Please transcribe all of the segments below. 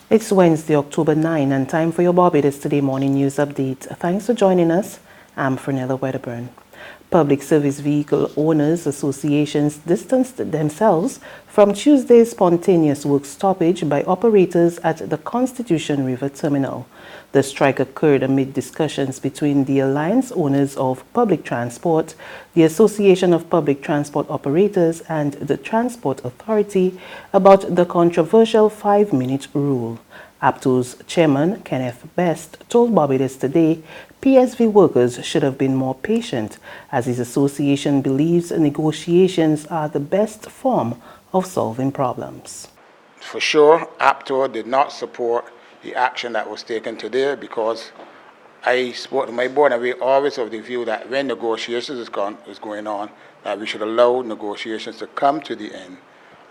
It's Wednesday, October 9, and time for your Barbados Today Morning News Update. Thanks for joining us. I'm Fernella Wedderburn. Public Service Vehicle Owners Associations distanced themselves from Tuesday's spontaneous work stoppage by operators at the Constitution River Terminal. The strike occurred amid discussions between the Alliance Owners of Public Transport, the Association of Public Transport Operators, and the Transport Authority about the controversial 5-minute rule. APTO's chairman, Kenneth Best, told Barbados Today PSV workers should have been more patient, as his association believes negotiations are the best form of solving problems. For sure, APTO did not support the action that was taken today, because I spoke to my board and we always have the view that when negotiations is going on, that we should allow negotiations to come to the end.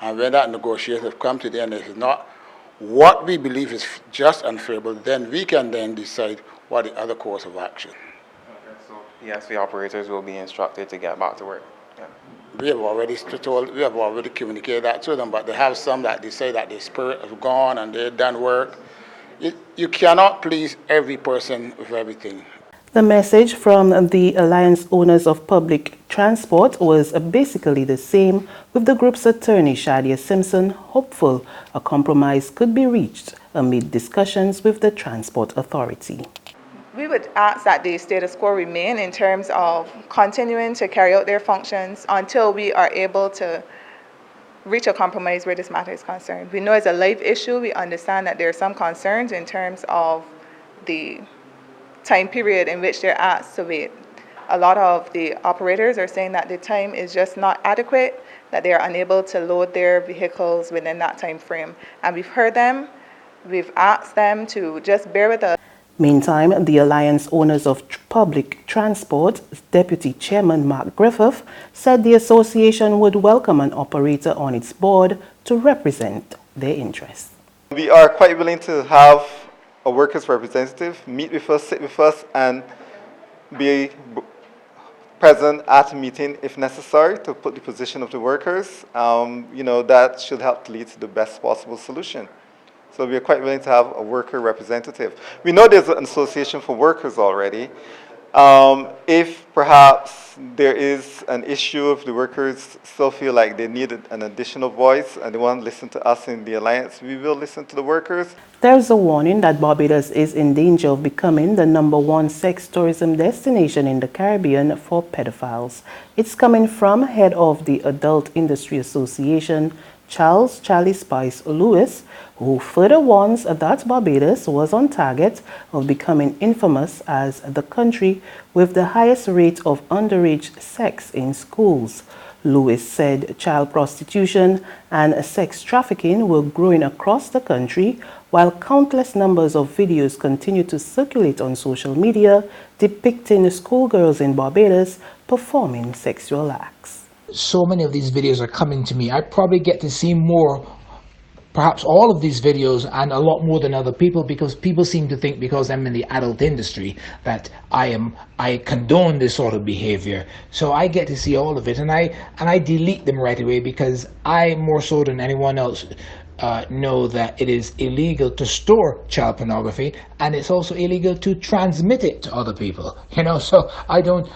And when that negotiation has come to the end, it is not what we believe is just and favorable, then we can then decide what the other course of action. Okay, so PSV operators will be instructed to get back to work. Yeah. We have already communicated that to them, but they have some that they say that their spirit has gone and they've done work. You cannot please every person with everything. The message from the Alliance Owners of Public Transport was basically the same, with the group's attorney, Shadia Simpson, hopeful a compromise could be reached amid discussions with the Transport Authority. We would ask that the status quo remain in terms of continuing to carry out their functions until we are able to reach a compromise where this matter is concerned. We know it's a live issue. We understand that there are some concerns in terms of the time period in which they're asked to wait. A lot of the operators are saying that the time is just not adequate, that they are unable to load their vehicles within that time frame. And we've heard them, we've asked them to just bear with us. Meantime, the Alliance Owners of Public Transport Deputy Chairman Mark Griffith said the association would welcome an operator on its board to represent their interests. We are quite willing to have a workers' representative meet with us, sit with us, and be present at a meeting if necessary to put the position of the workers. That should help to lead to the best possible solution. So we are quite willing to have a worker representative. We know there's an association for workers already. If perhaps there is an issue, if the workers still feel like they need an additional voice and they want to listen to us in the Alliance, we will listen to the workers. There's a warning that Barbados is in danger of becoming the #1 sex tourism destination in the Caribbean for pedophiles. It's coming from head of the Adult Industry Association, Charlie Spice Lewis, who further warns that Barbados was on target of becoming infamous as the country with the highest rate of underage sex in schools. Lewis said child prostitution and sex trafficking were growing across the country, while countless numbers of videos continue to circulate on social media depicting schoolgirls in Barbados performing sexual acts. So many of these videos are coming to me. I probably get to see more, perhaps all of these videos, and a lot more than other people, because people seem to think because I'm in the adult industry that I condone this sort of behavior. So I get to see all of it, and I delete them right away, because I, more so than anyone else, know that it is illegal to store child pornography, and it's also illegal to transmit it to other people. So I don't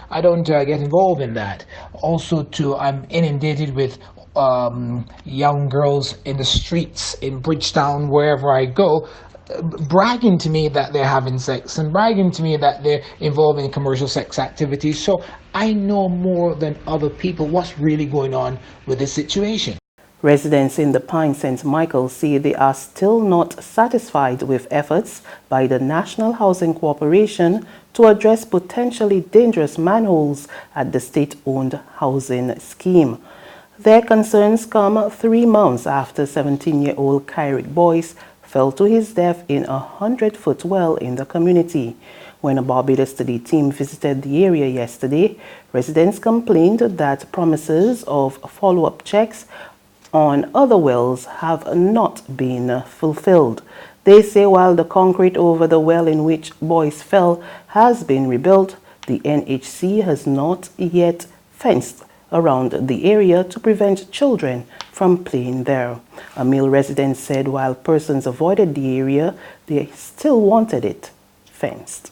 get involved in that. Also, I'm inundated with young girls in the streets in Bridgetown, wherever I go, bragging to me that they're having sex and bragging to me that they're involved in commercial sex activities. So I know more than other people what's really going on with this situation. Residents in the Pine St. Michael say they are still not satisfied with efforts by the National Housing Corporation to address potentially dangerous manholes at the state-owned housing scheme. Their concerns come 3 months after 17-year-old Kyrick Boyce fell to his death in a 100-foot well in the community. When a Barbados Today team visited the area yesterday, residents complained that promises of follow-up checks on other wells have not been fulfilled. They say while the concrete over the well in which Boyce fell has been rebuilt, the NHC has not yet fenced around the area to prevent children from playing there. A male resident said while persons avoided the area, they still wanted it fenced.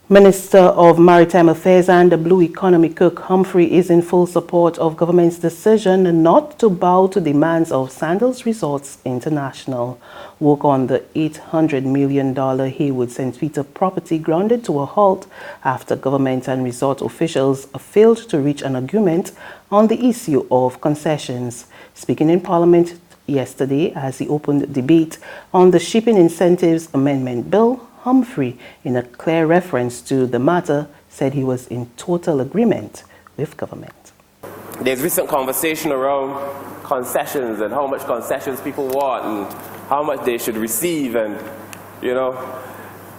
Minister of Maritime Affairs and the Blue Economy Cook Humphrey is in full support of government's decision not to bow to demands of Sandals Resorts International. Work on the $800 million Haywood St. Peter property grounded to a halt after government and resort officials failed to reach an agreement on the issue of concessions. Speaking in Parliament yesterday as he opened debate on the Shipping Incentives Amendment Bill, Humphrey, in a clear reference to the matter, said he was in total agreement with government. There's recent conversation around concessions and how much concessions people want and how much they should receive, and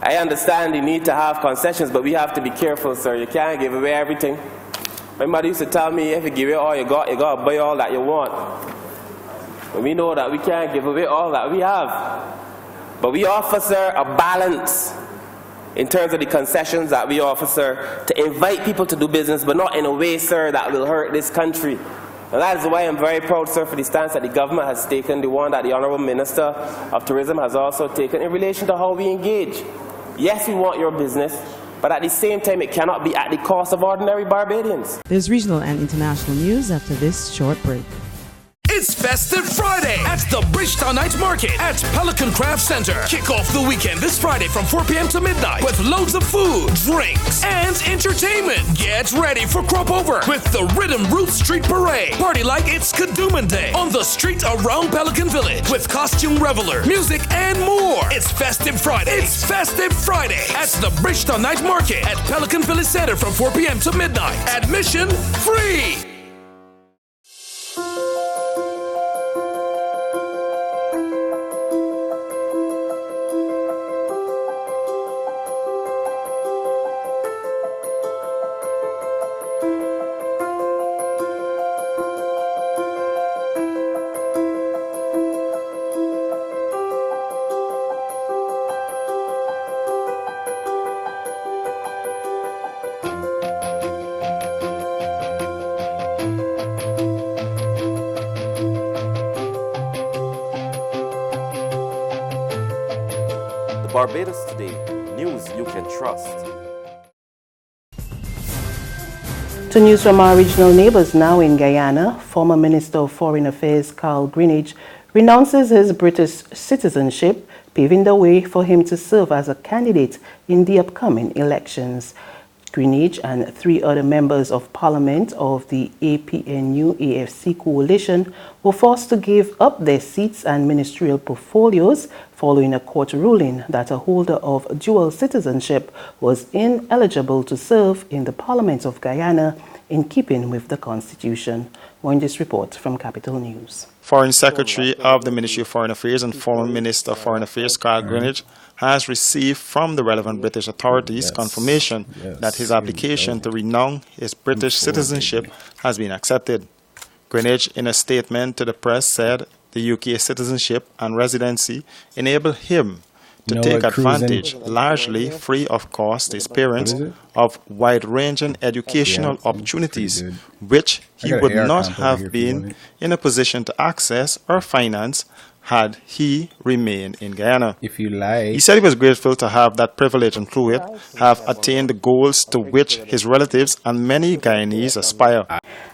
I understand you need to have concessions, but we have to be careful, sir. You can't give away everything. My mother used to tell me, if you give away all you got to buy all that you want. And we know that we can't give away all that we have. But we offer, sir, a balance in terms of the concessions that we offer, sir, to invite people to do business, but not in a way, sir, that will hurt this country. And that is why I'm very proud, sir, for the stance that the government has taken, the one that the Honourable Minister of Tourism has also taken in relation to how we engage. Yes, we want your business, but at the same time, it cannot be at the cost of ordinary Barbadians. There's regional and international news after this short break. It's Festive Friday at the Bridgetown Night Market at Pelican Craft Center. Kick off the weekend this Friday from 4 p.m. to midnight with loads of food, drinks, and entertainment. Get ready for Crop Over with the Rhythm Roots Street Parade. Party like it's Kadooman Day on the street around Pelican Village with costume reveler, music, and more. It's Festive Friday. It's Festive Friday at the Bridgetown Night Market at Pelican Village Center from 4 p.m. to midnight. Admission free. Barbados Today, news you can trust. To news from our regional neighbors now in Guyana, former Minister of Foreign Affairs Carl Greenidge renounces his British citizenship, paving the way for him to serve as a candidate in the upcoming elections. Greenidge and 3 other members of Parliament of the APNU-AFC coalition were forced to give up their seats and ministerial portfolios following a court ruling that a holder of dual citizenship was ineligible to serve in the Parliament of Guyana in keeping with the Constitution. More in this report from Capital News. Foreign Secretary of the Ministry of Foreign Affairs and former Minister of Foreign Affairs Carl Greenidge has received from the relevant British authorities confirmation that his application to renounce his British citizenship has been accepted. Greenidge, in a statement to the press, said the UK citizenship and residency enable him to take advantage, largely free of cost, his parents, of wide-ranging educational opportunities, which he would not have been in a position to access or finance had he remained in Guyana. He said he was grateful to have that privilege and through it have attained the goals to which his relatives and many Guyanese aspire.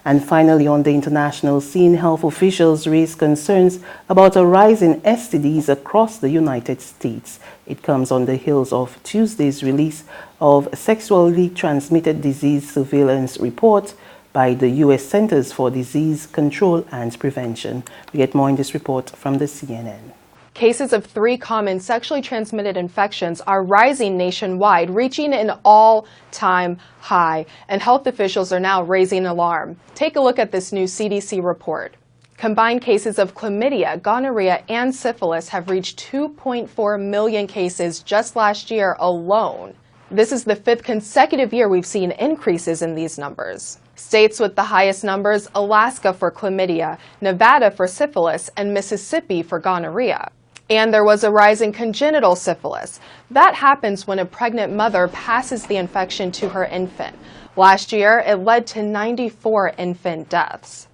And finally, on the international scene, health officials raised concerns about a rise in STDs across the United States. It comes on the heels of Tuesday's release of a sexually transmitted disease surveillance report by the U.S. Centers for Disease Control and Prevention. We get more in this report from the CNN. Cases of 3 common sexually transmitted infections are rising nationwide, reaching an all-time high, and health officials are now raising alarm. Take a look at this new CDC report. Combined cases of chlamydia, gonorrhea, and syphilis have reached 2.4 million cases just last year alone. This is the 5th consecutive year we've seen increases in these numbers. States with the highest numbers: Alaska for chlamydia, Nevada for syphilis, and Mississippi for gonorrhea. And there was a rise in congenital syphilis. That happens when a pregnant mother passes the infection to her infant. Last year, it led to 94 infant deaths.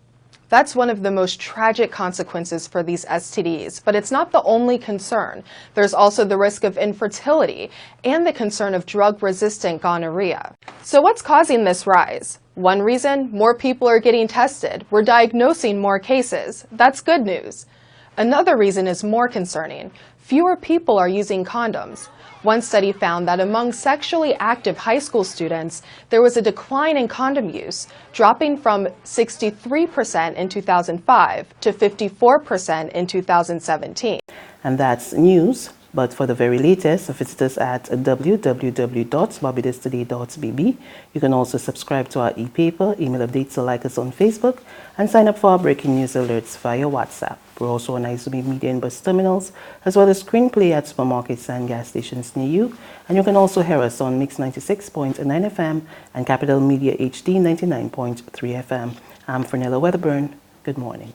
That's one of the most tragic consequences for these STDs, but it's not the only concern. There's also the risk of infertility and the concern of drug-resistant gonorrhea. So what's causing this rise? One reason, more people are getting tested. We're diagnosing more cases. That's good news. Another reason is more concerning. Fewer people are using condoms. One study found that among sexually active high school students, there was a decline in condom use, dropping from 63% in 2005 to 54% in 2017. And that's news. But for the very latest, visit us at www.barbadostoday.bb. You can also subscribe to our e-paper, email updates, or like us on Facebook, and sign up for our breaking news alerts via WhatsApp. We're also on Izumi Media and bus terminals, as well as screenplay at supermarkets and gas stations near you. And you can also hear us on Mix 96.9 FM and Capital Media HD 99.3 FM. I'm Fernella Weatherburn. Good morning.